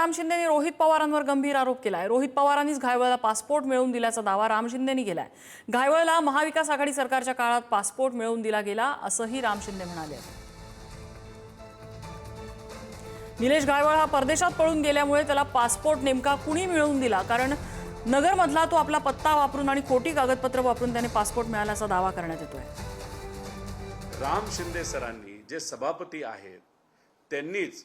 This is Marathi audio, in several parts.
राम शिंदेंनी रोहित पवारांवर गंभीर आरोप केलाय। रोहित पवारांनीच घायवळला पासपोर्ट मिळवून दिल्याचा दावा राम शिंदेंनी केलाय। घायवळला महाविकास आघाडी सरकारच्या काळात पासपोर्ट मिळवून दिला गेला असंही राम शिंदे म्हणाले। निलेश घायवळ हा परदेशात पळून गेल्यामुळे त्याला पासपोर्ट नेमका कुणी मिळवून दिला, कारण नगरमधला तो आपला पत्ता वापरून आणि खोटी कागदपत्र वापरून त्याने पासपोर्ट मिळाल्याचा दावा करण्यात येतोय। राम शिंदे सरांनी जे सभापती आहेत त्यांनीच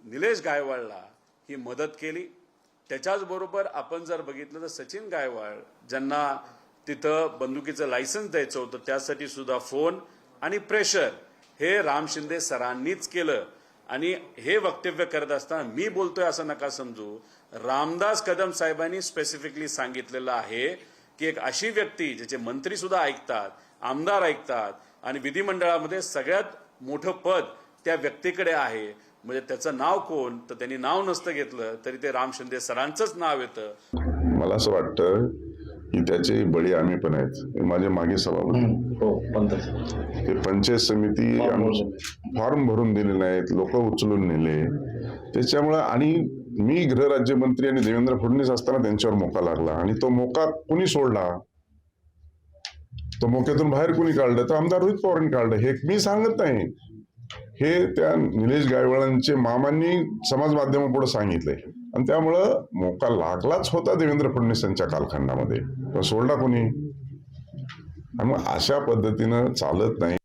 निलेश गायवाळला ही मदत केली। त्याच्याच बरोबर आपण जर बघितलं तर सचिन गायवाळ ज्यांना तिथं बंदुकीचं लायसन्स द्यायचं होतं त्यासाठी सुद्धा फोन आणि प्रेशर हे राम शिंदे सरांनीच केलं। आणि हे वक्तव्य करत असताना मी बोलतोय असं नका समजू, रामदास कदम साहेबांनी स्पेसिफिकली सांगितलेलं आहे की एक अशी व्यक्ती ज्याचे मंत्री सुद्धा ऐकतात, आमदार ऐकतात आणि विधिमंडळामध्ये सगळ्यात मोठं पद त्या व्यक्तीकडे आहे, म्हणजे त्याचं नाव कोण, तर त्यांनी नाव नसतं घेतलं तरी ते राम शिंदे सरांचंच नाव येतं। मला असं वाटतं की त्याचे बळी आम्ही पण आहेत। माझे मागे सभापती ते पंचायत समिती फॉर्म भरून दिले नाहीत, लोक उचलून नेले त्याच्यामुळे। आणि मी गृहराज्यमंत्री आणि देवेंद्र फडणवीस असताना त्यांच्यावर मोका लागला आणि तो मोका कुणी सोडला, तो मोक्यातून बाहेर कुणी काढलं तर आमदार रोहित पवारांनी काढलं। हे मी सांगत नाही, हे त्या निलेश गायवाळांचे मामांनी समाज माध्यमापुढे सांगितलंय आणि त्यामुळं मोका लागलाच होता देवेंद्र फडणवीसांच्या कालखंडामध्ये, तो सोडला कोणी। आणि मग अशा पद्धतीनं चालत नाही।